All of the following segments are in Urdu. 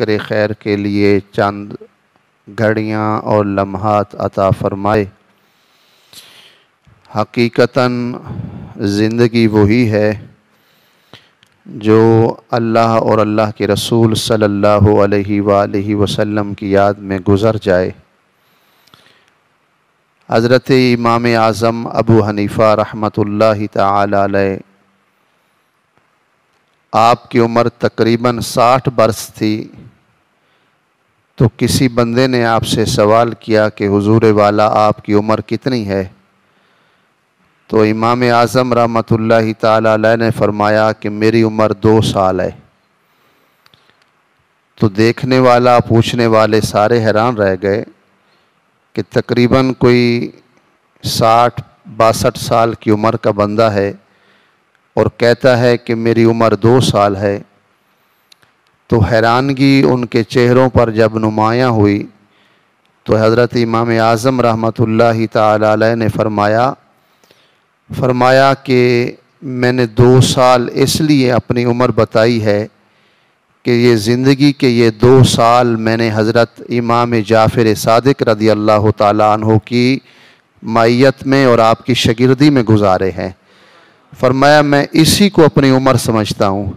ذکر خیر کے لیے چند گھڑیاں اور لمحات عطا فرمائے۔ حقیقتاً زندگی وہی ہے جو اللہ اور اللہ کے رسول صلی اللہ علیہ وآلہ وسلم کی یاد میں گزر جائے۔ حضرت امام اعظم ابو حنیفہ رحمۃ اللہ تعالی علیہ، آپ کی عمر تقریباً 60 برس تھی، تو کسی بندے نے آپ سے سوال کیا کہ حضور والا آپ کی عمر کتنی ہے؟ تو امام اعظم رحمۃ اللہ تعالی علیہ نے فرمایا کہ میری عمر 2 سال ہے۔ تو دیکھنے والا، پوچھنے والے سارے حیران رہ گئے کہ تقریباً کوئی 60-62 سال کی عمر کا بندہ ہے اور کہتا ہے کہ میری عمر 2 سال ہے۔ تو حیرانگی ان کے چہروں پر جب نمایاں ہوئی تو حضرت امام اعظم رحمۃ اللہ تعالی علیہ نے فرمایا کہ میں نے 2 سال اس لیے اپنی عمر بتائی ہے کہ یہ زندگی کے یہ 2 سال میں نے حضرت امام جعفر صادق رضی اللہ تعالیٰ عنہ کی معیت میں اور آپ کی شاگردی میں گزارے ہیں۔ فرمایا میں اسی کو اپنی عمر سمجھتا ہوں،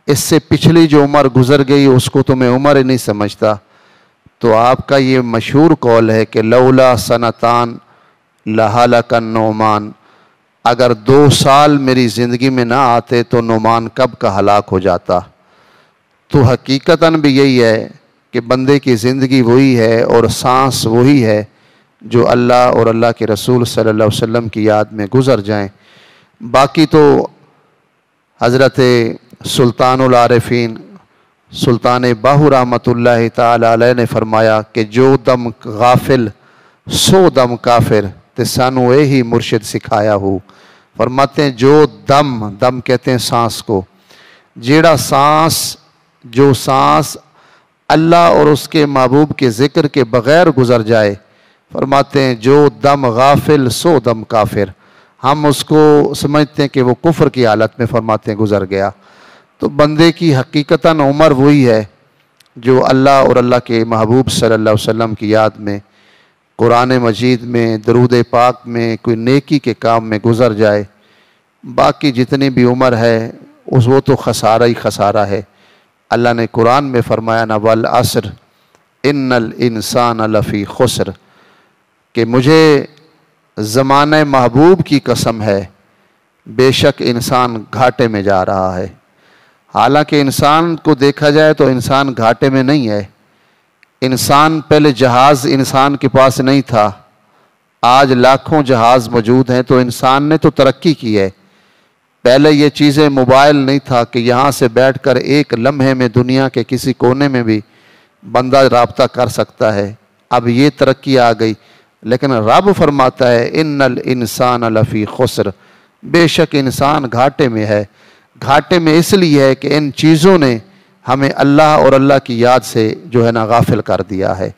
اس سے پچھلی جو عمر گزر گئی اس کو تو میں عمر ہی نہیں سمجھتا۔ تو آپ کا یہ مشہور قول ہے کہ لولا سنتان لہلک النعمان، اگر 2 سال میری زندگی میں نہ آتے تو نعمان کب کا ہلاک ہو جاتا۔ تو حقیقتاً بھی یہی ہے کہ بندے کی زندگی وہی ہے اور سانس وہی ہے جو اللہ اور اللہ کے رسول صلی اللہ علیہ وسلم کی یاد میں گزر جائیں۔ باقی تو حضرت سلطان العارفین سلطان باہو رحمۃ اللہ تعالی علیہ نے فرمایا کہ جو دم غافل سو دم کافر تے سانو ہی مرشد سکھایا ہو۔ فرماتے ہیں جو دم کہتے ہیں سانس کو، جو سانس اللہ اور اس کے محبوب کے ذکر کے بغیر گزر جائے، فرماتے ہیں جو دم غافل سو دم کافر، ہم اس کو سمجھتے ہیں کہ وہ کفر کی حالت میں فرماتے ہیں گزر گیا۔ تو بندے کی حقیقتاً عمر وہی ہے جو اللہ اور اللہ کے محبوب صلی اللہ علیہ وسلم کی یاد میں، قرآن مجید میں، درود پاک میں، کوئی نیکی کے کام میں گزر جائے۔ باقی جتنی بھی عمر ہے وہ تو خسارہ ہی خسارہ ہے۔ اللہ نے قرآن میں فرمایا نا والعصر ان الانسان لفی خسر، کہ مجھے زمانہ محبوب کی قسم ہے بے شک انسان گھاٹے میں جا رہا ہے۔ حالانکہ انسان کو دیکھا جائے تو انسان گھاٹے میں نہیں ہے۔ انسان پہلے جہاز انسان کے پاس نہیں تھا، آج لاکھوں جہاز موجود ہیں، تو انسان نے تو ترقی کی ہے۔ پہلے یہ چیزیں موبائل نہیں تھا کہ یہاں سے بیٹھ کر ایک لمحے میں دنیا کے کسی کونے میں بھی بندہ رابطہ کر سکتا ہے، اب یہ ترقی آ گئی۔ لیکن رب فرماتا ہے ان الانسان لفی خسر، بے شک انسان گھاٹے میں ہے۔ گھاٹے میں اس لیے ہے کہ ان چیزوں نے ہمیں اللہ اور اللہ کی یاد سے جو ہے نا غافل کر دیا ہے۔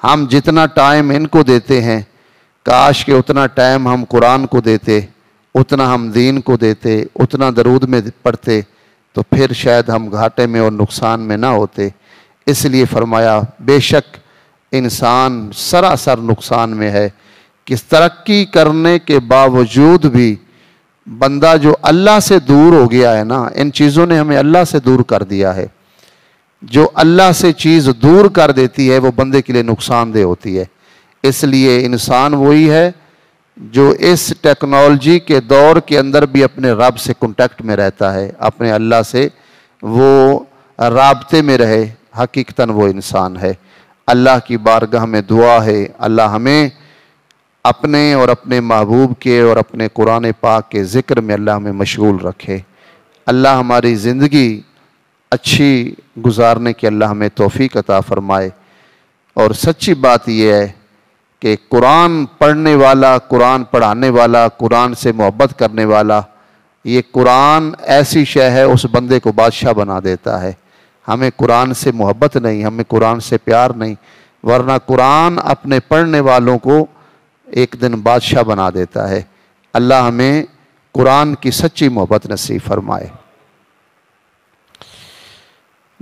ہم جتنا ٹائم ان کو دیتے ہیں، کاش کہ اتنا ٹائم ہم قرآن کو دیتے، اتنا ہم دین کو دیتے، اتنا درود میں پڑھتے، تو پھر شاید ہم گھاٹے میں اور نقصان میں نہ ہوتے۔ اس لیے فرمایا بے شک انسان سراسر نقصان میں ہے، کہ ترقی کرنے کے باوجود بھی بندہ جو اللہ سے دور ہو گیا ہے نا، ان چیزوں نے ہمیں اللہ سے دور کر دیا ہے۔ جو اللہ سے چیز دور کر دیتی ہے وہ بندے کے لیے نقصان دہ ہوتی ہے۔ اس لیے انسان وہی ہے جو اس ٹیکنالوجی کے دور کے اندر بھی اپنے رب سے کنٹیکٹ میں رہتا ہے، اپنے اللہ سے وہ رابطے میں رہے، حقیقتاً وہ انسان ہے۔ اللہ کی بارگاہ میں دعا ہے اللہ ہمیں اپنے اور اپنے محبوب کے اور اپنے قرآن پاک کے ذکر میں اللہ ہمیں مشغول رکھے۔ اللہ ہماری زندگی اچھی گزارنے کی اللہ ہمیں توفیق عطا فرمائے۔ اور سچی بات یہ ہے کہ قرآن پڑھنے والا، قرآن پڑھانے والا، قرآن سے محبت کرنے والا، یہ قرآن ایسی شے ہے اس بندے کو بادشاہ بنا دیتا ہے۔ ہمیں قرآن سے محبت نہیں، ہمیں قرآن سے پیار نہیں، ورنہ قرآن اپنے پڑھنے والوں کو ایک دن بادشاہ بنا دیتا ہے۔ اللہ ہمیں قرآن کی سچی محبت نصیب فرمائے۔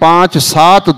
5-7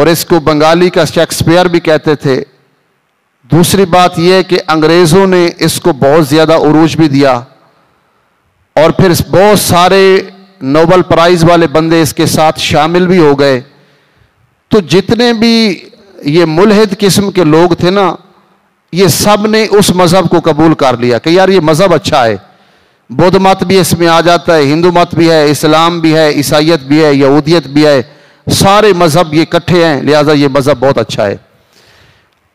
اور اس کو بنگالی کا شیکسپیئر بھی کہتے تھے۔ دوسری بات یہ ہے کہ انگریزوں نے اس کو بہت زیادہ عروج بھی دیا، اور پھر بہت سارے نوبل پرائز والے بندے اس کے ساتھ شامل بھی ہو گئے۔ تو جتنے بھی یہ ملحد قسم کے لوگ تھے نا، یہ سب نے اس مذہب کو قبول کر لیا کہ یار یہ مذہب اچھا ہے۔ بدھ مت بھی اس میں آ جاتا ہے، ہندو مت بھی ہے، اسلام بھی ہے، عیسائیت بھی ہے، یہودیت بھی ہے، سارے مذہب یہ اکٹھے ہیں، لہٰذا یہ مذہب بہت اچھا ہے۔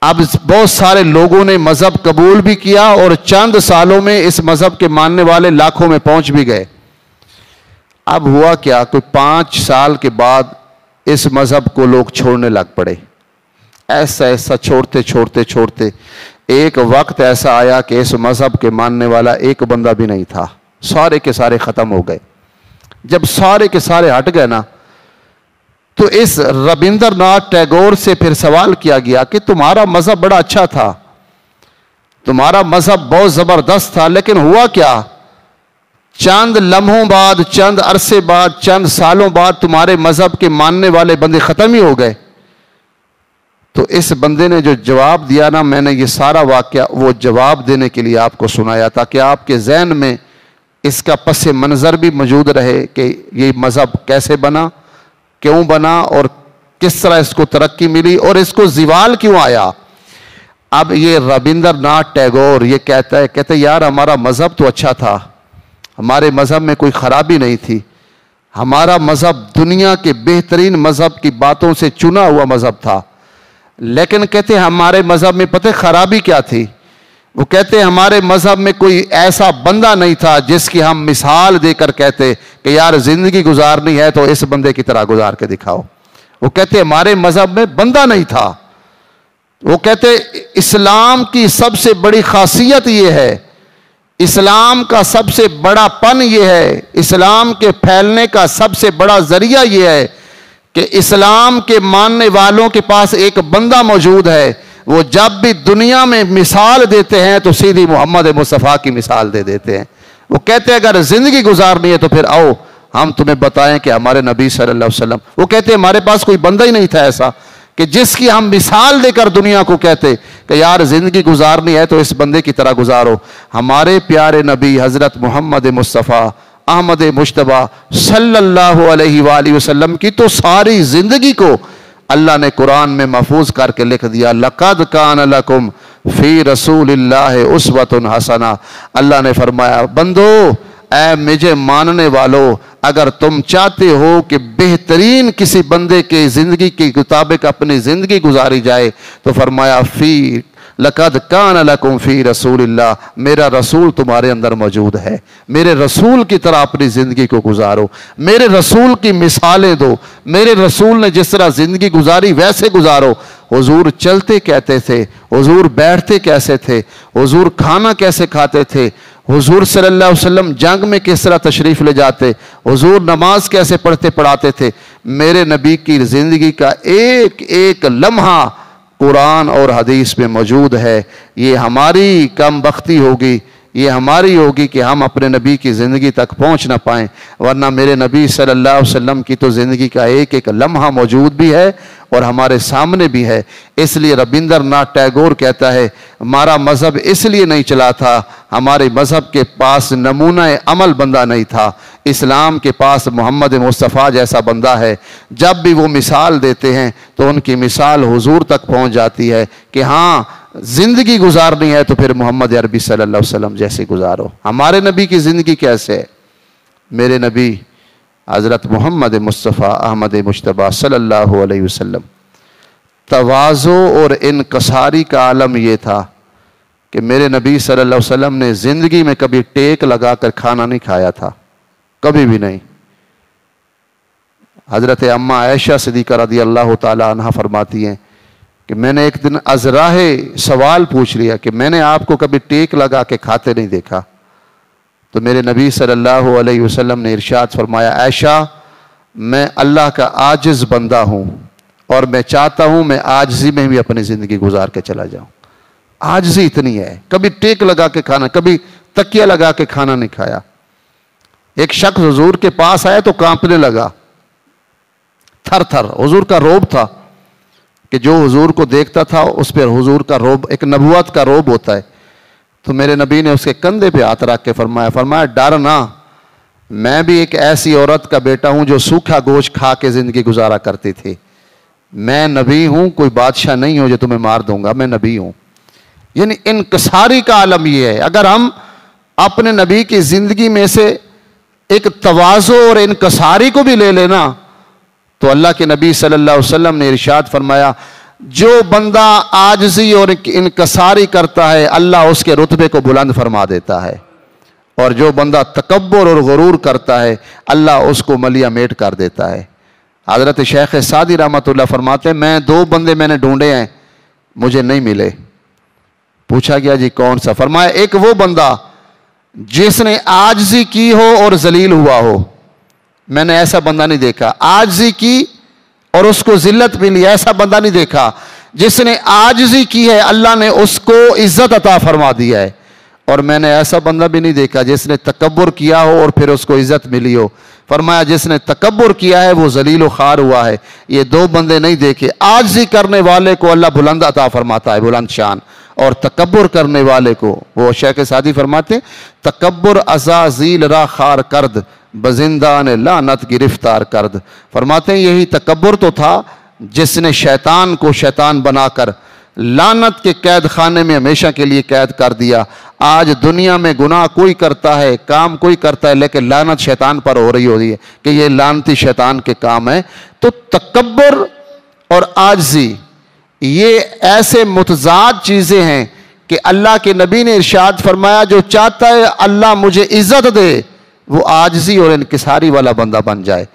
اب بہت سارے لوگوں نے مذہب قبول بھی کیا، اور چند سالوں میں اس مذہب کے ماننے والے لاکھوں میں پہنچ بھی گئے۔ اب ہوا کیا، کوئی 5 سال کے بعد اس مذہب کو لوگ چھوڑنے لگ پڑے۔ ایسا ایسا چھوڑتے چھوڑتے چھوڑتے ایک وقت ایسا آیا کہ اس مذہب کے ماننے والا ایک بندہ بھی نہیں تھا، سارے کے سارے ختم ہو گئے۔ جب سارے کے سارے ہٹ گئے نا، تو اس ربندر ناتھ ٹیگور سے پھر سوال کیا گیا کہ تمہارا مذہب بڑا اچھا تھا، تمہارا مذہب بہت زبردست تھا، لیکن ہوا کیا، چند لمحوں بعد، چند عرصے بعد، چند سالوں بعد تمہارے مذہب کے ماننے والے بندے ختم ہی ہو گئے۔ تو اس بندے نے جو جواب دیا نا، میں نے یہ سارا واقعہ وہ جواب دینے کے لیے آپ کو سنایا تاکہ آپ کے ذہن میں اس کا پس منظر بھی موجود رہے کہ یہ مذہب کیسے بنا، کیوں بنا، اور کس طرح اس کو ترقی ملی، اور اس کو زوال کیوں آیا۔ اب یہ ربندر ناتھ ٹیگور یہ کہتا ہے یار ہمارا مذہب تو اچھا تھا، ہمارے مذہب میں کوئی خرابی نہیں تھی، ہمارا مذہب دنیا کے بہترین مذہب کی باتوں سے چنا ہوا مذہب تھا، لیکن کہتے ہیں ہمارے مذہب میں پتہ خرابی کیا تھی، وہ کہتے ہیں ہمارے مذہب میں کوئی ایسا بندہ نہیں تھا جس کی ہم مثال دے کر کہتے کہ یار زندگی گزارنی ہے تو اس بندے کی طرح گزار کے دکھاؤ۔ وہ کہتے ہیں ہمارے مذہب میں بندہ نہیں تھا۔ وہ کہتے ہیں اسلام کی سب سے بڑی خاصیت یہ ہے، اسلام کا سب سے بڑا پن یہ ہے، اسلام کے پھیلنے کا سب سے بڑا ذریعہ یہ ہے کہ اسلام کے ماننے والوں کے پاس ایک بندہ موجود ہے، وہ جب بھی دنیا میں مثال دیتے ہیں تو سیدھی محمد مصطفیٰ کی مثال دے دیتے ہیں۔ وہ کہتے ہیں اگر زندگی گزارنی ہے تو پھر آؤ ہم تمہیں بتائیں کہ ہمارے نبی صلی اللہ علیہ وسلم، وہ کہتے ہیں ہمارے پاس کوئی بندہ ہی نہیں تھا ایسا کہ جس کی ہم مثال دے کر دنیا کو کہتے کہ یار زندگی گزارنی ہے تو اس بندے کی طرح گزارو۔ ہمارے پیارے نبی حضرت محمد مصطفیٰ احمد مجتبیٰ صلی اللہ علیہ وآلہ وسلم کی تو ساری زندگی کو اللہ نے قرآن میں محفوظ کر کے لکھ دیا، لَقَدْ كَانَ لَكُمْ فِي رَسُولِ اللَّهِ أُسْوَةٌ حَسَنَةٌ۔ اللہ نے فرمایا بندو، اے مجھے ماننے والو، اگر تم چاہتے ہو کہ بہترین کسی بندے کے زندگی کے مطابق اپنی زندگی گزاری جائے تو فرمایا لَقَدْ كَانَ لَكُمْ فِي رَسُولِ اللَّهِ، میرا رسول تمہارے اندر موجود ہے، میرے رسول کی طرح اپنی زندگی کو گزارو، میرے رسول کی مثالیں دو، میرے رسول نے جس طرح زندگی گزاری ویسے گزارو۔ حضور چلتے کہتے تھے، حضور بیٹھتے کیسے تھے، حضور کھانا کیسے کھاتے تھے، حضور صلی اللہ علیہ وسلم جنگ میں کس طرح تشریف لے جاتے، حضور نماز کیسے پڑھاتے تھے۔ میرے نبی کی زندگی کا ایک ایک لمحہ قرآن اور حدیث میں موجود ہے۔ یہ ہماری کم بختی ہوگی، یہ ہماری ہوگی کہ ہم اپنے نبی کی زندگی تک پہنچ نہ پائیں، ورنہ میرے نبی صلی اللہ علیہ وسلم کی تو زندگی کا ایک ایک لمحہ موجود بھی ہے اور ہمارے سامنے بھی ہے۔ اس لیے ربندر ناتھ ٹیگور کہتا ہے ہمارا مذہب اس لیے نہیں چلا تھا، ہمارے مذہب کے پاس نمونہ عمل بندہ نہیں تھا، اسلام کے پاس محمد مصطفیٰ جیسا بندہ ہے۔ جب بھی وہ مثال دیتے ہیں تو ان کی مثال حضور تک پہنچ جاتی ہے کہ ہاں زندگی گزارنی ہے تو پھر محمد عربی صلی اللہ علیہ وسلم جیسے گزارو۔ ہمارے نبی کی زندگی کیسے ہے؟ میرے نبی حضرت محمد مصطفیٰ احمد مجتبیٰ صلی اللہ علیہ وسلم، تواضع اور انکساری کا عالم یہ تھا کہ میرے نبی صلی اللہ علیہ وسلم نے زندگی میں کبھی ٹیک لگا کر کھانا نہیں کھایا تھا، کبھی بھی نہیں۔ حضرت اماں عائشہ صدیقہ رضی اللہ تعالی عنہ فرماتی ہیں کہ میں نے ایک دن ازراہ سوال پوچھ لیا کہ میں نے آپ کو کبھی ٹیک لگا کے کھاتے نہیں دیکھا، تو میرے نبی صلی اللہ علیہ وسلم نے ارشاد فرمایا عائشہ میں اللہ کا عاجز بندہ ہوں اور میں چاہتا ہوں میں عاجزی میں بھی اپنی زندگی گزار کے چلا جاؤں۔ عاجزی اتنی ہے، کبھی ٹیک لگا کے کھانا، کبھی تکیہ لگا کے کھانا نہیں کھایا۔ ایک شخص حضور کے پاس آیا تو کانپنے لگا، تھر تھر، حضور کا روب تھا، کہ جو حضور کو دیکھتا تھا اس پر حضور کا روب، ایک نبوت کا روب ہوتا ہے. تو میرے نبی نے اس کے کندھے پہ ہاتھ رکھ کے فرمایا ڈر نہ، میں بھی ایک ایسی عورت کا بیٹا ہوں جو سوکھا گوشت کھا کے زندگی گزارا کرتی تھی. میں نبی ہوں، کوئی بادشاہ نہیں ہوں جو تمہیں مار دوں گا، میں نبی ہوں. یعنی انکساری کا عالم یہ ہے. اگر ہم اپنے نبی کی زندگی میں سے ایک تواضع اور انکساری کو بھی لے لینا تو اللہ کے نبی صلی اللہ علیہ وسلم نے ارشاد فرمایا جو بندہ عاجزی اور انکساری کرتا ہے اللہ اس کے رتبے کو بلند فرما دیتا ہے، اور جو بندہ تکبر اور غرور کرتا ہے اللہ اس کو ملیہ میٹ کر دیتا ہے. حضرت شیخ سعدی رحمۃ اللہ فرماتے ہیں میں 2 بندے میں نے ڈھونڈے ہیں، مجھے نہیں ملے. پوچھا گیا جی کون سا؟ فرمایا ایک وہ بندہ جس نے عاجزی کی ہو اور ذلیل ہوا ہو. میں نے ایسا بندہ نہیں دیکھا. عاجزی کی اور اس کو ذلت ملی، ایسا بندہ نہیں دیکھا. جس نے عاجزی کی ہے اللہ نے اس کو عزت عطا فرما دیا ہے. اور میں نے ایسا بندہ بھی نہیں دیکھا جس نے تکبر کیا ہو اور پھر اس کو عزت ملی ہو. فرمایا جس نے تکبر کیا ہے وہ ذلیل و خوار ہوا ہے. یہ 2 بندے نہیں دیکھے. عاجزی کرنے والے کو اللہ بلند عطا فرماتا ہے، بلند شان، اور تکبر کرنے والے کو، وہ شیخ سعدی فرماتے تکبر عزازیل را خار کرد بزندان لعنت گرفتار کرد. فرماتے ہیں یہی تکبر تو تھا جس نے شیطان کو شیطان بنا کر لعنت کے قید خانے میں ہمیشہ کے لیے قید کر دیا. آج دنیا میں گناہ کوئی کرتا ہے، کام کوئی کرتا ہے، لیکن لعنت شیطان پر ہو رہی ہے کہ یہ لعنتی شیطان کے کام ہے. تو تکبر اور عاجزی یہ ایسے متضاد چیزیں ہیں کہ اللہ کے نبی نے ارشاد فرمایا جو چاہتا ہے اللہ مجھے عزت دے وہ عاجزی اور انکساری والا بندہ بن جائے،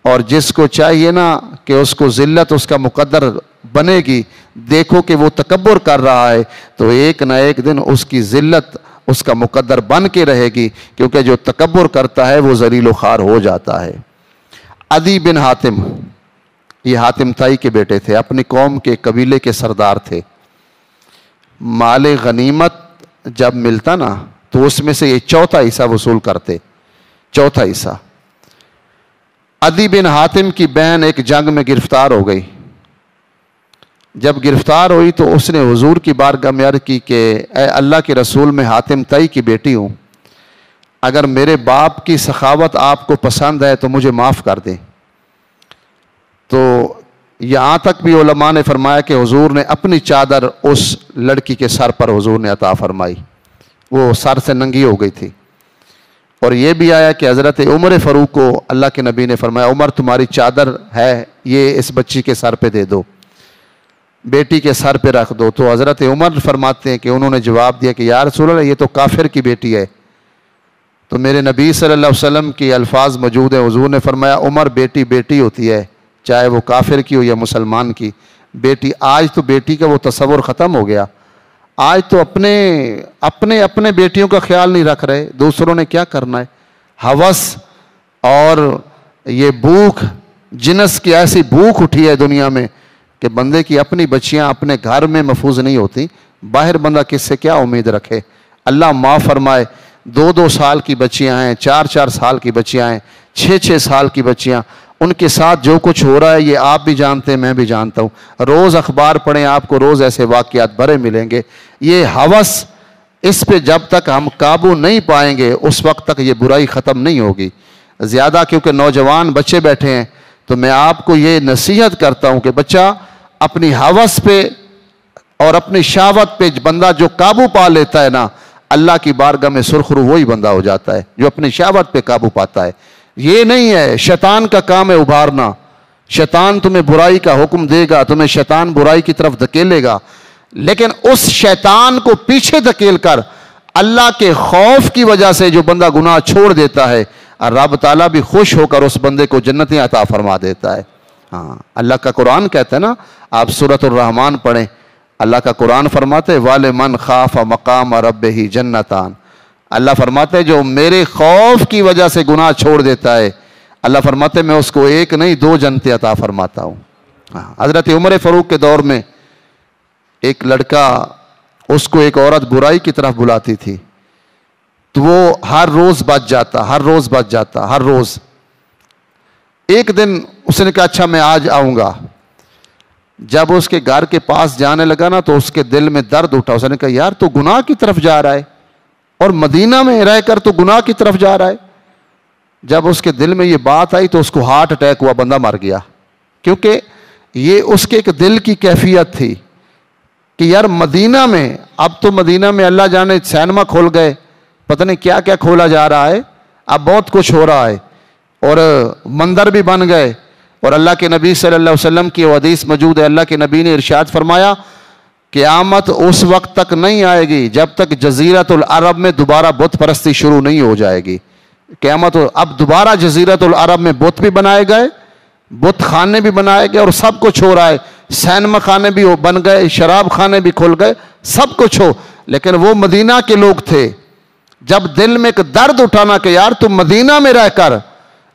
اور جس کو چاہیے نا کہ اس کو ذلت اس کا مقدر بنے گی، دیکھو کہ وہ تکبر کر رہا ہے تو ایک نہ ایک دن اس کی ذلت اس کا مقدر بن کے رہے گی، کیونکہ جو تکبر کرتا ہے وہ ذلیل و خوار ہو جاتا ہے. عدی بن حاتم، یہ حاتم تائی کے بیٹے تھے، اپنی قوم کے قبیلے کے سردار تھے. مال غنیمت جب ملتا نا تو اس میں سے یہ 1/4 حصہ وصول کرتے، 1/4 حصہ. عدی بن حاتم کی بہن ایک جنگ میں گرفتار ہو گئی. جب گرفتار ہوئی تو اس نے حضور کی بارگاہ میں عرض کی کہ اے اللہ کے رسول میں حاتم تائی کی بیٹی ہوں، اگر میرے باپ کی سخاوت آپ کو پسند ہے تو مجھے معاف کر دیں. تو یہاں تک بھی علماء نے فرمایا کہ حضور نے اپنی چادر اس لڑکی کے سر پر حضور نے عطا فرمائی، وہ سر سے ننگی ہو گئی تھی. اور یہ بھی آیا کہ حضرت عمر فاروق کو اللہ کے نبی نے فرمایا عمر تمہاری چادر ہے یہ اس بچی کے سر پہ دے دو، بیٹی کے سر پہ رکھ دو. تو حضرت عمر فرماتے ہیں کہ انہوں نے جواب دیا کہ یا رسول اللہ یہ تو کافر کی بیٹی ہے. تو میرے نبی صلی اللہ علیہ وسلم کی الفاظ موجود ہیں، حضور نے فرمایا عمر بیٹی بیٹی ہوتی ہے، چاہے وہ کافر کی ہو یا مسلمان کی بیٹی. آج تو بیٹی کا وہ تصور ختم ہو گیا. آج تو اپنے بیٹیوں کا خیال نہیں رکھ رہے، دوسروں نے کیا کرنا ہے. ہوس اور یہ بھوک، جنس کی ایسی بھوک اٹھی ہے دنیا میں کہ بندے کی اپنی بچیاں اپنے گھر میں محفوظ نہیں ہوتی، باہر بندہ کس سے کیا امید رکھے. اللہ معاف فرمائے 2-2 سال کی بچیاں ہیں، 4-4 سال کی بچیاں ہیں، 6-6 سال کی بچیاں، ان کے ساتھ جو کچھ ہو رہا ہے یہ آپ بھی جانتے ہیں، میں بھی جانتا ہوں. روز اخبار پڑھیں آپ کو روز ایسے واقعات بھرے ملیں گے. یہ ہوس اس پہ جب تک ہم قابو نہیں پائیں گے اس وقت تک یہ برائی ختم نہیں ہوگی. زیادہ کیونکہ نوجوان بچے بیٹھے ہیں تو میں آپ کو یہ نصیحت کرتا ہوں کہ بچہ اپنی ہوس پہ اور اپنی شہوت پہ بندہ جو قابو پا لیتا ہے نا اللہ کی بارگاہ میں سرخرو وہی بندہ ہو جاتا ہے جو اپنی شہوت پہ قابو پاتا ہے. یہ نہیں ہے شیطان کا کام ہے ابھارنا. شیطان تمہیں برائی کا حکم دے گا، تمہیں شیطان برائی کی طرف دھکیلے گا، لیکن اس شیطان کو پیچھے دھکیل کر اللہ کے خوف کی وجہ سے جو بندہ گناہ چھوڑ دیتا ہے رب تعالیٰ بھی خوش ہو کر اس بندے کو جنتیں عطا فرما دیتا ہے. ہاں اللہ کا قرآن کہتا ہے نا، آپ سورۃ الرحمن پڑھیں، اللہ کا قرآن فرماتے وَلِمَنْ خَافَ مَقَامَ رَبِّهِ جَنَّتَانِ. اللہ فرماتے ہیں جو میرے خوف کی وجہ سے گناہ چھوڑ دیتا ہے اللہ فرماتے ہیں میں اس کو 1 نہیں 2 جنتیں عطا فرماتا ہوں. حضرت عمر فاروق کے دور میں ایک لڑکا، اس کو ایک عورت برائی کی طرف بلاتی تھی تو وہ ہر روز بچ جاتا. ہر روز. ایک دن اس نے کہا اچھا میں آج آؤں گا. جب اس کے گھر کے پاس جانے لگا نا تو اس کے دل میں درد اٹھا. اس نے کہا یار تو گناہ کی طرف جا رہا ہے اور مدینہ میں رہ کر تو گناہ کی طرف جا رہا ہے. جب اس کے دل میں یہ بات آئی تو اس کو ہارٹ اٹیک ہوا, بندہ مر گیا. کیونکہ یہ اس کے ایک دل کی کیفیت تھی کہ یار مدینہ میں, اب تو مدینہ میں اللہ جانے سینما کھول گئے, پتہ نہیں کیا کیا کھولا جا رہا ہے, اب بہت کچھ ہو رہا ہے اور مندر بھی بن گئے. اور اللہ کے نبی صلی اللہ علیہ وسلم کی حدیث موجود ہے, اللہ کے نبی نے ارشاد فرمایا قیامت اس وقت تک نہیں آئے گی جب تک جزیرۃ العرب میں دوبارہ بت پرستی شروع نہیں ہو جائے گی. قیامت اب دوبارہ جزیرۃ العرب میں بت بھی بنائے گئے, بت خانے بھی بنائے گئے اور سب کچھ ہو رہا ہے. سینما خانے بھی بن گئے, شراب خانے بھی کھل گئے, سب کچھ ہو. لیکن وہ مدینہ کے لوگ تھے, جب دل میں ایک درد اٹھانا کہ یار تم مدینہ میں رہ کر,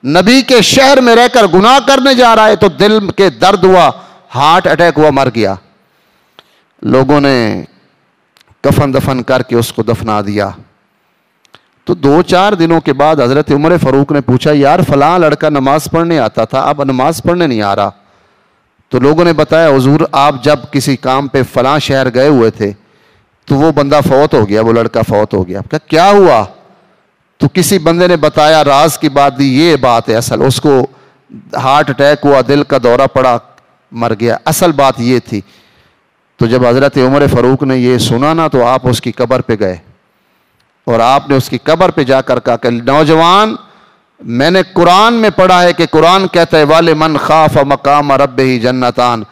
نبی کے شہر میں رہ کر گناہ کرنے جا رہا ہے, تو دل کے درد ہوا, ہارٹ اٹیک ہوا, مر گیا. لوگوں نے کفن دفن کر کے اس کو دفنا دیا. تو 2-4 دنوں کے بعد حضرت عمر فاروق نے پوچھا یار فلاں لڑکا نماز پڑھنے آتا تھا, اب نماز پڑھنے نہیں آ رہا. تو لوگوں نے بتایا حضور آپ جب کسی کام پہ فلاں شہر گئے ہوئے تھے تو وہ بندہ فوت ہو گیا, وہ لڑکا فوت ہو گیا. کیا ہوا؟ تو کسی بندے نے بتایا, راز کی بات دی, یہ بات ہے اصل, اس کو ہارٹ اٹیک ہوا, دل کا دورہ پڑا, مر گیا. اصل بات یہ تھی. تو جب حضرت عمر فاروق نے یہ سنا نا تو آپ اس کی قبر پہ گئے اور آپ نے اس کی قبر پہ جا کر کہا کہ نوجوان, میں نے قرآن میں پڑھا ہے کہ قرآن کہتا ہے وَلِمَنْ خَافَ مَقَامَ رَبِّهِ جَنَّتَانِ,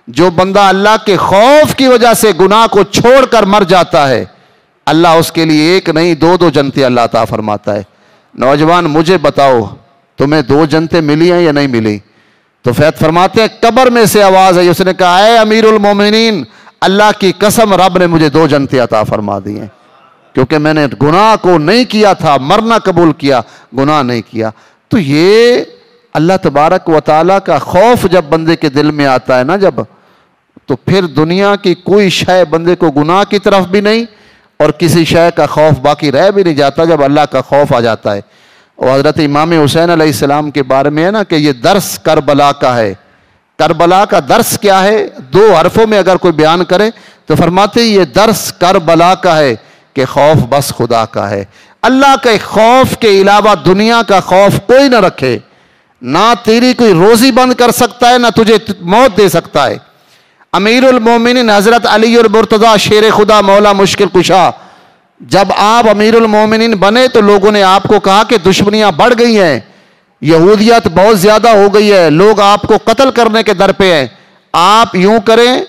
جو بندہ اللہ کے خوف کی وجہ سے گناہ کو چھوڑ کر مر جاتا ہے اللہ اس کے لیے 1 نہیں 2 جنتیں اللہ عطا فرماتا ہے. نوجوان مجھے بتاؤ تمہیں 2 جنتیں ملی ہیں یا نہیں ملی؟ تو فیض فرماتے ہیں قبر میں سے آواز ہے, اس نے کہا اے امیر المومنین اللہ کی قسم رب نے مجھے 2 جنتیں عطا فرما دی ہیں, کیونکہ میں نے گناہ کو نہیں کیا تھا, مرنا قبول کیا, گناہ نہیں کیا. تو یہ اللہ تبارک و تعالیٰ کا خوف جب بندے کے دل میں آتا ہے نا جب, تو پھر دنیا کی کوئی شے بندے کو گناہ کی طرف بھی نہیں اور کسی شے کا خوف باقی رہ بھی نہیں جاتا جب اللہ کا خوف آ جاتا ہے. اور حضرت امام حسین علیہ السلام کے بارے میں ہے نا کہ یہ درس کربلا کا ہے. کربلا کا درس کیا ہے؟ 2 حرفوں میں اگر کوئی بیان کرے تو فرماتے ہیں یہ درس کربلا کا ہے کہ خوف بس خدا کا ہے. اللہ کے خوف کے علاوہ دنیا کا خوف کوئی نہ رکھے, نہ تیری کوئی روزی بند کر سکتا ہے, نہ تجھے موت دے سکتا ہے. امیر المومنین حضرت علی المرتضیٰ شیر خدا مولا مشکل کشا, جب آپ امیر المومنین بنے تو لوگوں نے آپ کو کہا کہ دشمنیاں بڑھ گئی ہیں, یہودیت بہت زیادہ ہو گئی ہے, لوگ آپ کو قتل کرنے کے در پہ ہیں, آپ یوں کریں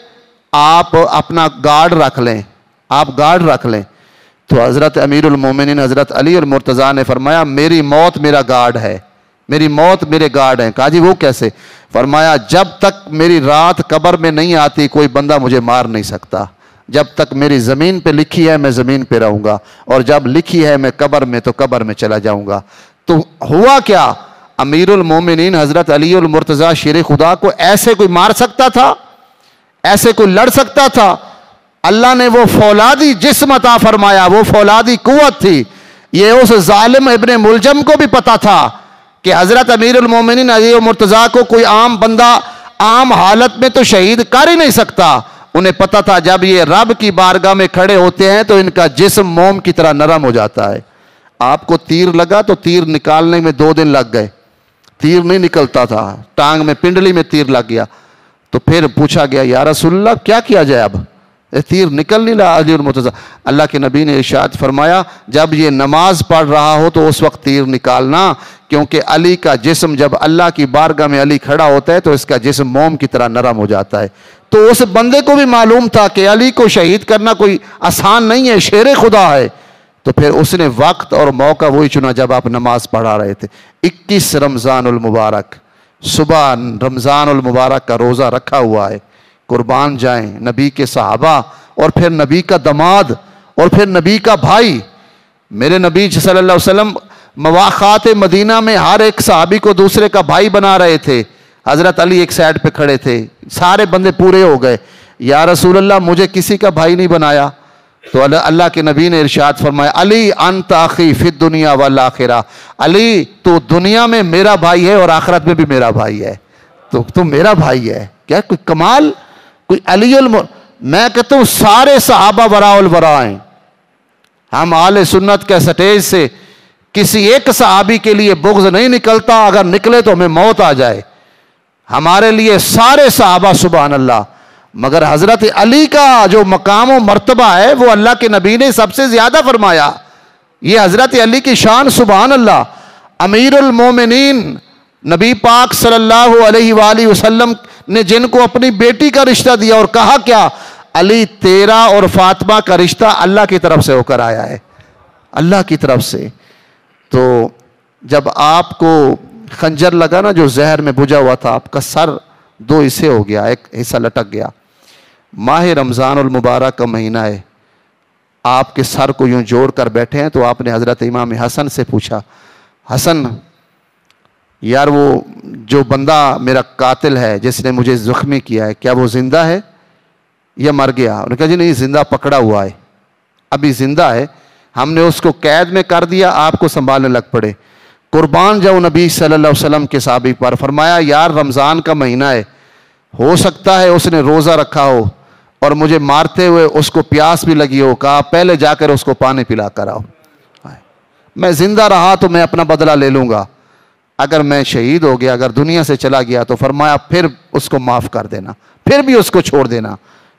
آپ اپنا گارڈ رکھ لیں, آپ گارڈ رکھ لیں. تو حضرت امیر المومنین حضرت علی المرتضیٰ نے فرمایا میری موت میرا گارڈ ہے, میری موت میرے گارڈ ہیں. کہا جی وہ کیسے؟ فرمایا جب تک میری رات قبر میں نہیں آتی کوئی بندہ مجھے مار نہیں سکتا, جب تک میری زمین پہ لکھی ہے میں زمین پہ رہوں گا, اور جب لکھی ہے میں قبر میں تو قبر میں چلا جاؤں گا. تو ہوا کیا, امیر المومنین حضرت علی المرتضیٰ شیر خدا کو ایسے کوئی مار سکتا تھا؟ ایسے کوئی لڑ سکتا تھا؟ اللہ نے وہ فولادی جسم عطا فرمایا, وہ فولادی قوت تھی. یہ اس ظالم ابن ملجم کو بھی پتا تھا کہ حضرت امیر المومنین علی المرتضیٰ کو کوئی عام بندہ عام حالت میں تو شہید کر ہی نہیں سکتا. انہیں پتا تھا جب یہ رب کی بارگاہ میں کھڑے ہوتے ہیں تو ان کا جسم موم کی طرح نرم ہو جاتا ہے. آپ کو تیر لگا تو تیر نکالنے میں 2 دن لگ گئے, تیر نہیں نکلتا تھا, ٹانگ میں پنڈلی میں تیر لگ گیا. تو پھر پوچھا گیا یا رسول اللہ کیا کیا جائے, اب تیر نکل نہیں رہا علی المرتضیٰ. اللہ کے نبی نے ارشاد فرمایا جب یہ نماز پڑھ رہا ہو تو اس وقت تیر نکالنا, کیونکہ علی کا جسم جب اللہ کی بارگاہ میں علی کھڑا ہوتا ہے تو اس کا جسم موم کی طرح نرم ہو جاتا ہے. تو اس بندے کو بھی معلوم تھا کہ علی کو شہید کرنا کوئی آسان نہیں ہے, شیر خدا ہے. تو پھر اس نے وقت اور موقع وہی چنا جب آپ نماز پڑھا رہے تھے. 21 رمضان المبارک, صبح رمضان المبارک کا روزہ رکھا ہوا ہے, قربان جائیں. نبی کے صحابہ اور پھر نبی کا دماد اور پھر نبی کا بھائی, میرے نبی صلی اللہ علیہ وسلم مواخات مدینہ میں ہر ایک صحابی کو دوسرے کا بھائی بنا رہے تھے. حضرت علی ایک سائڈ پہ کھڑے تھے, سارے بندے پورے ہو گئے, یا رسول اللہ مجھے کسی کا بھائی نہیں بنایا. تو اللہ کے نبی نے ارشاد فرمایا علی انت اخی فی الدنیا والآخرہ, علی تو دنیا میں میرا بھائی ہے اور آخرت میں بھی میرا بھائی ہے, تو میرا بھائی ہے. کیا کوئی کمال, کوئی میں کہتا ہوں سارے صحابہ وراء الورا ہیں. ہم اہل سنت کے سٹیج سے کسی ایک صحابی کے لیے بغض نہیں نکلتا، اگر نکلے تو ہمیں موت آ جائے. ہمارے لیے سارے صحابہ سبحان اللہ، مگر حضرت علی کا جو مقام و مرتبہ ہے وہ اللہ کے نبی نے سب سے زیادہ فرمایا. یہ حضرت علی کی شان سبحان اللہ. امیر المومنین نبی پاک صلی اللہ علیہ وآلہ وسلم نے جن کو اپنی بیٹی کا رشتہ دیا اور کہا کیا، علی تیرا اور فاطمہ کا رشتہ اللہ کی طرف سے ہو کر آیا ہے، اللہ کی طرف سے. تو جب آپ کو خنجر لگا نا جو زہر میں بجھا ہوا تھا، آپ کا سر دو حصے ہو گیا، ایک حصہ لٹک گیا. ماہ رمضان المبارک کا مہینہ ہے، آپ کے سر کو یوں جوڑ کر بیٹھے ہیں. تو آپ نے حضرت امام حسن سے پوچھا، حسن یار وہ جو بندہ میرا قاتل ہے جس نے مجھے زخمی کیا ہے، کیا وہ زندہ ہے یا مر گیا؟ انہوں نے کہا جی نہیں، زندہ پکڑا ہوا ہے، ابھی زندہ ہے، ہم نے اس کو قید میں کر دیا، آپ کو سنبھالنے لگ پڑے. قربان جاؤ نبی صلی اللہ علیہ وسلم کے صحابی پر. فرمایا یار رمضان کا مہینہ ہے، ہو سکتا ہے اس نے روزہ رکھا ہو اور مجھے مارتے ہوئے اس کو پیاس بھی لگی ہو، کہا پہلے جا کر اس کو پانی پلا کر آؤ، میں زندہ رہا تو میں اپنا بدلہ لے لوں گا، اگر میں شہید ہو گیا، اگر دنیا سے چلا گیا تو فرمایا پھر اس کو معاف کر دینا، پھر بھی اس کو چھوڑ دینا.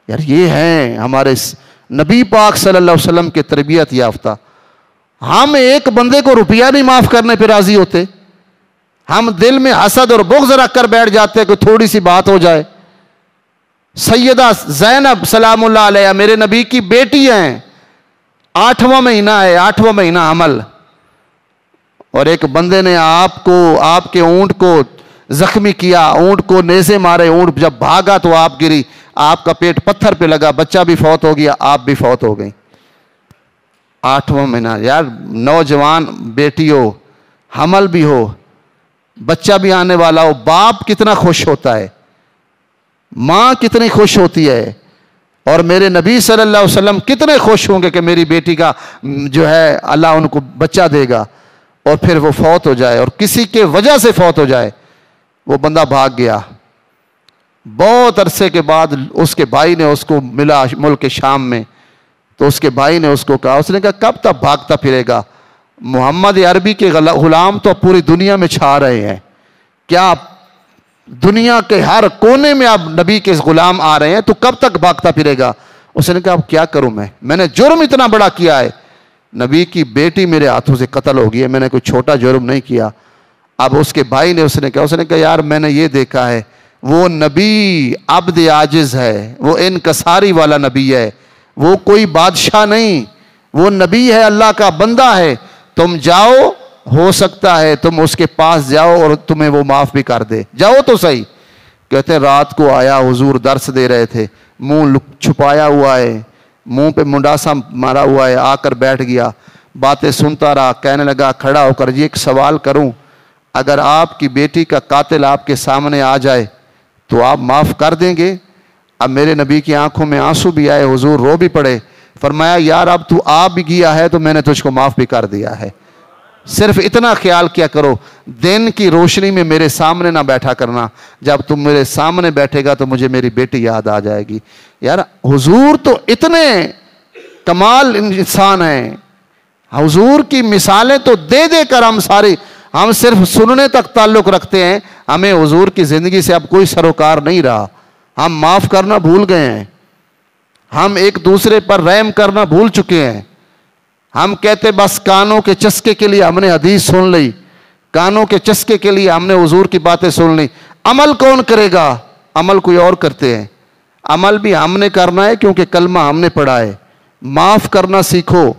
یار یہ ہیں ہمارے نبی پاک صلی اللہ علیہ وسلم کے تربیت یافتہ. ہم ایک بندے کو روپیہ نہیں معاف کرنے پہ راضی ہوتے، ہم دل میں حسد اور بغض رکھ کر بیٹھ جاتے کہ تھوڑی سی بات ہو جائے. سیدہ زینب سلام اللہ علیہ میرے نبی کی بیٹی ہیں، 8واں مہینہ ہے، 8واں مہینہ حمل، اور ایک بندے نے آپ کے اونٹ کو زخمی کیا، اونٹ کو نیزے مارے، اونٹ جب بھاگا تو آپ گری، آپ کا پیٹ پتھر پہ لگا، بچہ بھی فوت ہو گیا، آپ بھی فوت ہو گئی. 8واں مہینہ. یار نوجوان بیٹی ہو، حمل بھی ہو، بچہ بھی آنے والا ہو، باپ کتنا خوش ہوتا ہے، ماں کتنی خوش ہوتی ہے، اور میرے نبی صلی اللہ علیہ وسلم کتنے خوش ہوں گے کہ میری بیٹی کا جو ہے اللہ ان کو بچہ دے گا، اور پھر وہ فوت ہو جائے اور کسی کے وجہ سے فوت ہو جائے. وہ بندہ بھاگ گیا. بہت عرصے کے بعد اس کے بھائی نے اس کو ملا ملک شام میں، تو اس کے بھائی نے اس کو کہا، اس نے کہا کب تک بھاگتا پھرے گا، محمد عربی کے غلام تو پوری دنیا میں چھا رہے ہیں، کیا دنیا کے ہر کونے میں اب نبی کے غلام آ رہے ہیں، تو کب تک بھاگتا پھرے گا؟ اس نے کہا اب کیا کروں، میں نے جرم اتنا بڑا کیا ہے، نبی کی بیٹی میرے ہاتھوں سے قتل ہو گئی ہے، میں نے کوئی چھوٹا جرم نہیں کیا. اب اس کے بھائی نے اس نے کہا یار میں نے یہ دیکھا ہے وہ نبی عبد عاجز ہے، وہ انکساری والا نبی ہے، وہ کوئی بادشاہ نہیں، وہ نبی ہے، اللہ کا بندہ ہے، تم جاؤ، ہو سکتا ہے تم اس کے پاس جاؤ اور تمہیں وہ معاف بھی کر دے، جاؤ تو صحیح. کہتے رات کو آیا، حضور درس دے رہے تھے، منہ چھپایا ہوا ہے، منہ پہ منڈاسا مارا ہوا ہے، آ کر بیٹھ گیا، باتیں سنتا رہا. کہنے لگا کھڑا ہو کر، یہ ایک سوال کروں، اگر آپ کی بیٹی کا قاتل آپ کے سامنے آ جائے تو آپ معاف کر دیں گے؟ اب میرے نبی کی آنکھوں میں آنسو بھی آئے، حضور رو بھی پڑے. فرمایا یار اب تو آپ بھی گیا ہے تو میں نے تجھ کو معاف بھی کر دیا ہے، صرف اتنا خیال کیا کرو دن کی روشنی میں میرے سامنے نہ بیٹھا کرنا، جب تم میرے سامنے بیٹھے گا تو مجھے میری بیٹی یاد آ جائے گی. یار حضور تو اتنے کمال انسان ہیں، حضور کی مثالیں تو دے دے کر ہم صرف سننے تک تعلق رکھتے ہیں، ہمیں حضور کی زندگی سے اب کوئی سروکار نہیں رہا. ہم معاف کرنا بھول گئے ہیں، ہم ایک دوسرے پر رحم کرنا بھول چکے ہیں. ہم کہتے بس کانوں کے چسکے کے لیے ہم نے حدیث سن لی، کانوں کے چسکے کے لیے ہم نے حضور کی باتیں سن لی. عمل کون کرے گا؟ عمل کوئی اور کرتے ہیں. عمل بھی ہم نے کرنا ہے کیونکہ کلمہ ہم نے پڑھا ہے. معاف کرنا سیکھو.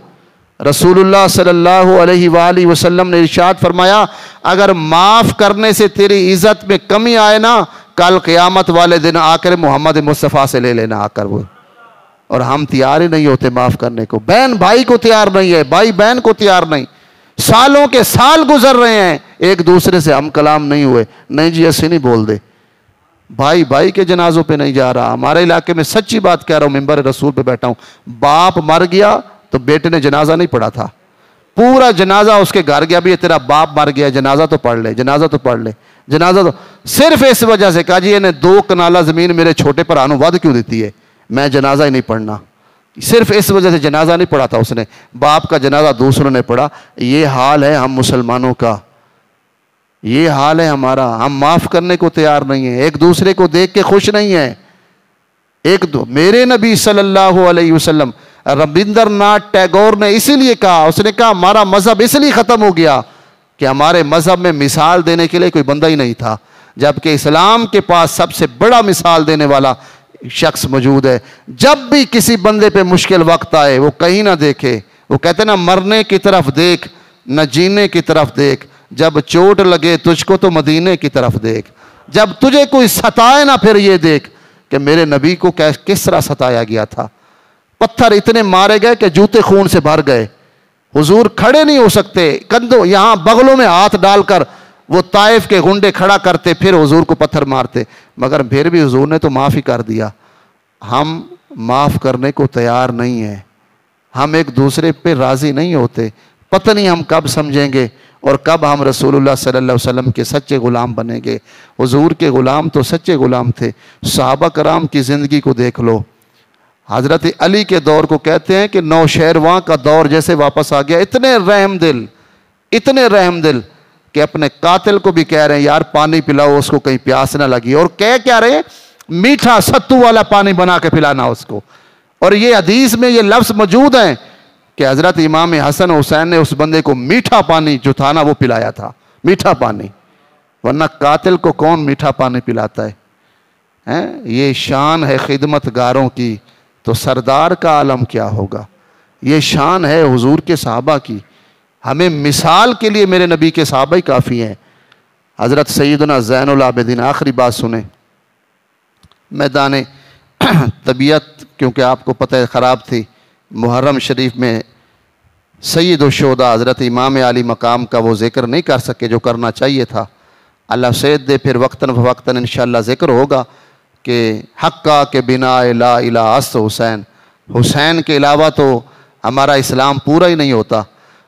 رسول اللہ صلی اللہ علیہ وآلہ وسلم نے ارشاد فرمایا اگر معاف کرنے سے تیری عزت میں کمی آئے نا، کل قیامت والے دن آ کر محمد مصطفیٰ سے لے لینا آ کر وہ. اور ہم تیار ہی نہیں ہوتے معاف کرنے کو. بہن بھائی کو تیار نہیں ہے، بھائی بہن کو تیار نہیں. سالوں کے سال گزر رہے ہیں، ایک دوسرے سے ہم کلام نہیں ہوئے. نہیں جی ایسے نہیں بول دے. بھائی بھائی کے جنازوں پہ نہیں جا رہا. ہمارے علاقے میں سچی بات کہہ رہا ہوں، ممبر رسول پہ بیٹھا ہوں، باپ مر گیا تو بیٹے نے جنازہ نہیں پڑھا تھا، پورا جنازہ اس کے گھر گیا، بھی تیرا باپ مر گیا، جنازہ تو پڑھ لے، جنازہ تو پڑھ لے. جنازہ تو صرف اس وجہ سے کہا جی انہیں 2 کنالہ زمین میرے چھوٹے بھرا نوں ود کیوں دیتی ہے، میں جنازہ ہی نہیں پڑھنا، صرف اس وجہ سے جنازہ نہیں پڑھا تھا اس نے، باپ کا جنازہ دوسروں نے پڑھا۔ یہ حال ہے ہم مسلمانوں کا، یہ حال ہے ہمارا، ہم معاف کرنے کو تیار نہیں ہیں، ایک دوسرے کو دیکھ کے خوش نہیں ہیں۔ میرے نبی صلی اللہ علیہ وسلم، ربندر ناتھ ٹیگور نے اسی لیے کہا، اس نے کہا ہمارا مذہب اس لیے ختم ہو گیا کہ ہمارے مذہب میں مثال دینے کے لیے کوئی بندہ ہی نہیں تھا، جبکہ اسلام کے پاس سب سے بڑا مثال دینے والا شخص موجود ہے۔ جب بھی کسی بندے پہ مشکل وقت آئے وہ کہیں نہ دیکھے، وہ کہتے ہیں نا مرنے کی طرف دیکھ نہ جینے کی طرف دیکھ، جب چوٹ لگے تجھ کو تو مدینے کی طرف دیکھ، جب تجھے کوئی ستائے نہ پھر یہ دیکھ کہ میرے نبی کو کس طرح ستایا گیا تھا، پتھر اتنے مارے گئے کہ جوتے خون سے بھر گئے، حضور کھڑے نہیں ہو سکتے، کندھوں یہاں بغلوں میں ہاتھ ڈال کر وہ طائف کے گنڈے کھڑا کرتے، پھر حضور کو پتھر مارتے، مگر پھر بھی حضور نے تو معاف ہی کر دیا۔ ہم معاف کرنے کو تیار نہیں ہیں، ہم ایک دوسرے پہ راضی نہیں ہوتے، پتہ نہیں ہم کب سمجھیں گے اور کب ہم رسول اللہ صلی اللہ علیہ وسلم کے سچے غلام بنیں گے۔ حضور کے غلام تو سچے غلام تھے، صحابہ کرام کی زندگی کو دیکھ لو، حضرت علی کے دور کو کہتے ہیں کہ نوشیروان کا دور جیسے واپس آ گیا، اتنے رحم دل کہ اپنے قاتل کو بھی کہہ رہے ہیں یار پانی پلاؤ اس کو کہیں پیاس نہ لگی، اور کہہ کیا رہے ہیں میٹھا ستو والا پانی بنا کے پلانا اس کو، اور یہ حدیث میں یہ لفظ موجود ہیں کہ حضرت امام حسن حسین نے اس بندے کو میٹھا پانی جو تھا نا وہ پلایا تھا، میٹھا پانی، ورنہ قاتل کو کون میٹھا پانی پلاتا ہے؟ یہ شان ہے خدمت گاروں کی تو سردار کا عالم کیا ہوگا، یہ شان ہے حضور کے صحابہ کی، ہمیں مثال کے لیے میرے نبی کے صحابہ ہی کافی ہیں۔ حضرت سیدنا زین العابدین، آخری بات سنیں، میدان طبیعت کیونکہ آپ کو پتہ ہے خراب تھی، محرم شریف میں سید الشہداء حضرت امام علی مقام کا وہ ذکر نہیں کر سکے جو کرنا چاہیے تھا، اللہ صحت دے، پھر وقتاً فوقتاً انشاءاللہ ذکر ہوگا کہ حقہ کے بنا لا الہ است حسین، حسین کے علاوہ تو ہمارا اسلام پورا ہی نہیں ہوتا۔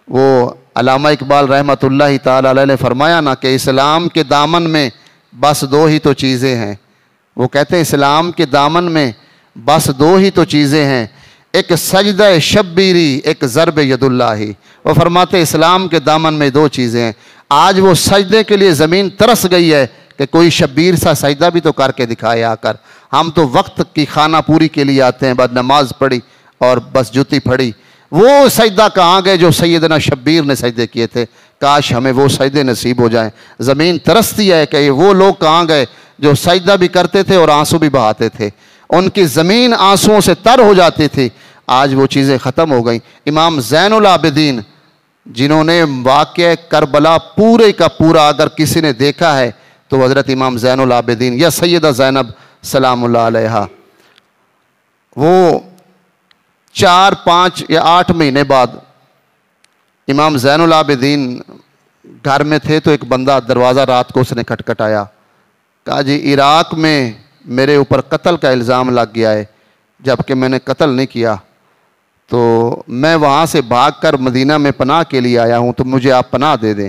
وہ علامہ اقبال رحمۃ اللہ تعالی علیہ نے فرمایا نا کہ اسلام کے دامن میں بس 2 ہی تو چیزیں ہیں، وہ کہتے ہیں اسلام کے دامن میں بس 2 ہی تو چیزیں ہیں، ایک سجدہ شبیری، ایک ضرب ید اللہ۔ وہ فرماتے اسلام کے دامن میں 2 چیزیں ہیں، آج وہ سجدے کے لیے زمین ترس گئی ہے کہ کوئی شبیر سا سجدہ بھی تو کر کے دکھائے آ کر، ہم تو وقت کی خانہ پوری کے لیے آتے ہیں، بعد نماز پڑھی اور بس جوتی پھڑی، وہ سجدہ کہاں گئے جو سیدنا شبیر نے سجدے کیے تھے، کاش ہمیں وہ سجدے نصیب ہو جائیں۔ زمین ترستی ہے کہ وہ لوگ کہاں گئے جو سجدہ بھی کرتے تھے اور آنسو بھی بہاتے تھے، ان کی زمین آنسوؤں سے تر ہو جاتی تھی، آج وہ چیزیں ختم ہو گئیں۔ امام زین العابدین جنہوں نے واقعہ کربلا پورے کا پورا اگر کسی نے دیکھا ہے تو حضرت امام زین العابدین یا سیدہ زینب سلام اللہ علیہا، وہ 4 5 یا 8 مہینے بعد امام زین العابدین گھر میں تھے تو ایک بندہ دروازہ رات کو اس نے کھٹکھٹایا، کہا جی عراق میں میرے اوپر قتل کا الزام لگ گیا ہے، جبکہ میں نے قتل نہیں کیا، تو میں وہاں سے بھاگ کر مدینہ میں پناہ کے لیے آیا ہوں، تو مجھے آپ پناہ دے دیں،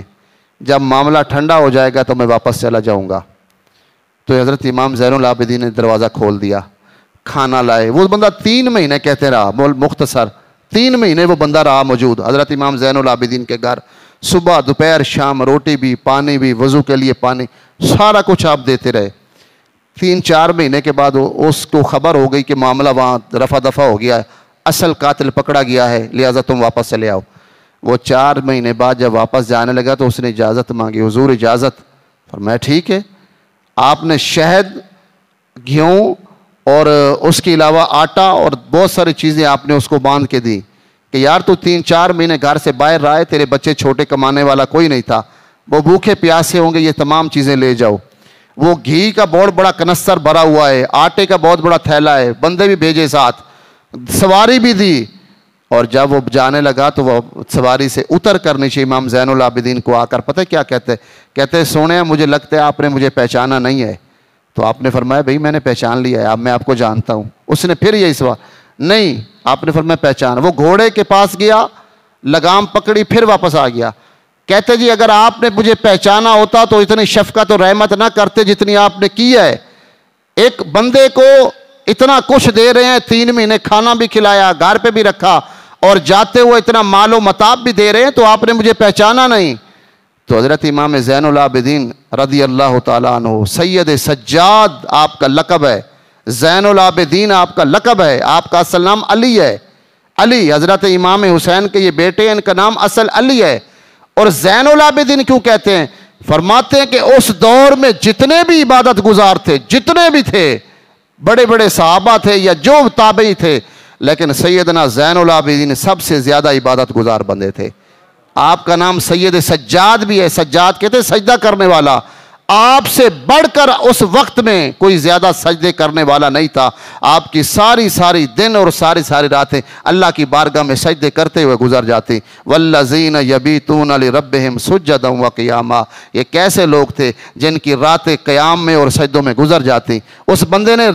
جب معاملہ ٹھنڈا ہو جائے گا تو میں واپس چلا جاؤں گا۔ تو حضرت امام زین العابدین نے دروازہ کھول دیا، کھانا لائے، وہ بندہ 3 مہینے کہتے رہا، مختصر 3 مہینے وہ بندہ رہا موجود حضرت امام زین العابدین کے گھر، صبح دوپہر شام روٹی بھی، پانی بھی، وضو کے لیے پانی، سارا کچھ آپ دیتے رہے۔ 3 4 مہینے کے بعد اس کو خبر ہو گئی کہ معاملہ وہاں رفع دفع ہو گیا ہے، اصل قاتل پکڑا گیا ہے، لہٰذا تم واپس چلے آؤ۔ وہ 4 مہینے بعد جب واپس جانے لگا تو اس نے اجازت مانگی، حضور اجازت، فرمایا ٹھیک ہے۔ آپ نے شہد، گھیوں اور اس کے علاوہ آٹا اور بہت ساری چیزیں آپ نے اس کو باندھ کے دی کہ یار تو 3 4 مہینے گھر سے باہر رہا ہے، تیرے بچے چھوٹے، کمانے والا کوئی نہیں تھا، وہ بھوکے پیاسے ہوں گے، یہ تمام چیزیں لے جاؤ۔ وہ گھی کا بہت بڑا کنستر بھرا ہوا ہے، آٹے کا بہت بڑا تھیلا ہے، بندے بھی بھیجے ساتھ، سواری بھی دی، اور جب وہ جانے لگا تو وہ سواری سے اتر کر نیچے امام زین العابدین کو آ کر پتہ کیا کہتے سونے مجھے لگتا ہے آپ نے مجھے پہچانا نہیں ہے۔ تو آپ نے فرمایا بھئی میں نے پہچان لیا ہے، اب میں آپ کو جانتا ہوں۔ اس نے پھر یہی سوال، نہیں، آپ نے فرمایا پہچان۔ وہ گھوڑے کے پاس گیا، لگام پکڑی، پھر واپس آ گیا، کہتے جی اگر آپ نے مجھے پہچانا ہوتا تو اتنی شفقت اور رحمت نہ کرتے جتنی آپ نے کی ہے. ایک بندے کو اتنا کچھ دے رہے ہیں, 3 مہینے کھانا بھی کھلایا, گھر پہ بھی رکھا, اور جاتے ہوئے اتنا مال و متاع بھی دے رہے ہیں, تو آپ نے مجھے پہچانا نہیں. تو حضرت امام زین العابدین رضی اللہ تعالیٰ عنہ, سید سجاد آپ کا لقب ہے, زین العابدین آپ کا لقب ہے, آپ کا اصل نام علی ہے. علی حضرت امام حسین کے یہ بیٹے ہیں, ان کا نام اصل علی ہے. اور زین العابدین کیوں کہتے ہیں؟ فرماتے ہیں کہ اس دور میں جتنے بھی عبادت گزار تھے, جتنے بھی تھے, بڑے بڑے صحابہ تھے یا جو تابعی تھے, لیکن سیدنا زین العابدین سب سے زیادہ عبادت گزار بندے تھے. آپ کا نام سید سجاد بھی ہے. سجاد کہتے سجدہ کرنے والا. آپ سے بڑھ کر اس وقت میں کوئی زیادہ سجدے کرنے والا نہیں تھا. آپ کی ساری دن اور ساری راتیں اللہ کی بارگاہ میں سجدے کرتے ہوئے گزر جاتی. والذین یبیتون لربہم سجدا وقیاما, یہ کیسے لوگ تھے جن کی راتیں قیام میں اور سجدوں میں گزر جاتی. اس بندے نے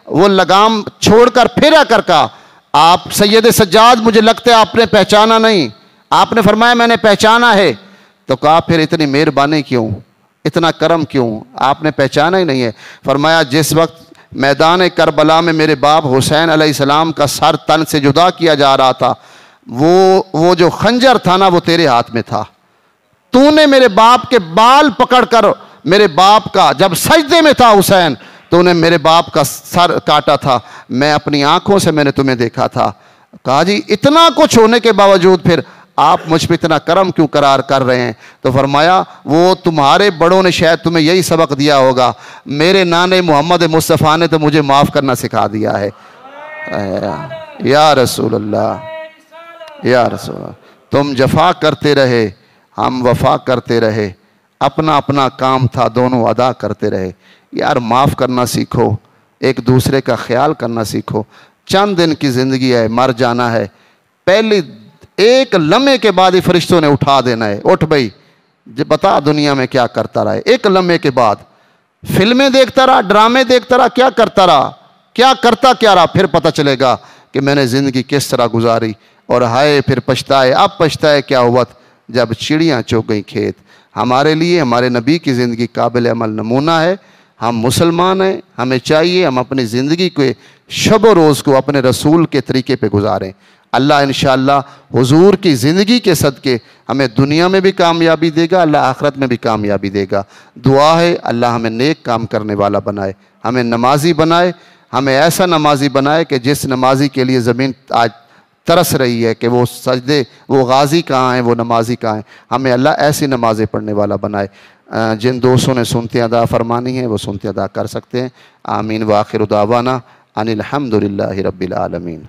وہ لگام چھوڑ کر پھرا کر کہا, آپ سید سجاد, مجھے لگتا ہے آپ نے پہچانا نہیں. آپ نے فرمایا میں نے پہچانا ہے. تو کہا پھر اتنی مہربانی کیوں, اتنا کرم کیوں, آپ نے پہچانا ہی نہیں ہے. فرمایا جس وقت میدان کربلا میں میرے باپ حسین علیہ السلام کا سر تن سے جدا کیا جا رہا تھا, وہ جو خنجر تھا نا وہ تیرے ہاتھ میں تھا. تو نے میرے باپ کے بال پکڑ کر, میرے باپ کا جب سجدے میں تھا حسین, تو نے میرے باپ کا سر کاٹا تھا. میں اپنی آنکھوں سے میں نے تمہیں دیکھا تھا. کہا جی اتنا کچھ ہونے کے باوجود پھر آپ مجھ پہ اتنا کرم کیوں قرار کر رہے ہیں؟ تو فرمایا وہ تمہارے بڑوں نے شاید تمہیں یہی سبق دیا ہوگا, میرے نانے محمد مصطفیٰ نے تو مجھے معاف کرنا سکھا دیا ہے. یا رسول اللہ, یا رسول اللہ, تم جفا کرتے رہے, ہم وفا کرتے رہے, اپنا اپنا کام تھا, دونوں ادا کرتے رہے. یار معاف کرنا سیکھو, ایک دوسرے کا خیال کرنا سیکھو. چند دن کی زندگی ہے, مر جانا ہے. پہلی ایک لمحے کے بعد ہی فرشتوں نے اٹھا دینا ہے. اٹھ بھائی, بتا دنیا میں کیا کرتا رہا ہے. ایک لمحے کے بعد فلمیں دیکھتا رہا, ڈرامے دیکھتا رہا, کیا کرتا رہا, کیا کرتا کیا رہا, پھر پتہ چلے گا کہ میں نے زندگی کس طرح گزاری. اور ہائے پھر پچھتائے. اب پچھتائے کیا ہوا جب چڑیاں چوگ گئیں کھیت. ہمارے لیے ہمارے نبی کی زندگی قابل عمل نمونہ ہے. ہم مسلمان ہیں, ہمیں چاہیے ہم اپنی زندگی کے شب و روز کو اپنے رسول کے طریقے پہ گزاریں. اللہ انشاءاللہ حضور کی زندگی کے صدقے ہمیں دنیا میں بھی کامیابی دے گا, اللہ آخرت میں بھی کامیابی دے گا. دعا ہے اللہ ہمیں نیک کام کرنے والا بنائے, ہمیں نمازی بنائے, ہمیں ایسا نمازی بنائے کہ جس نمازی کے لیے زمین آج ترس رہی ہے کہ وہ سجدے, وہ غازی کہاں ہیں, وہ نمازی کہاں ہیں. ہمیں اللہ ایسی نمازیں پڑھنے والا بنائے. جن دوستوں نے سنتے ادا فرمانی ہیں وہ سنتے ادا کر سکتے ہیں. آمین. وآخر دعوانا ان الحمد للہ رب العالمین.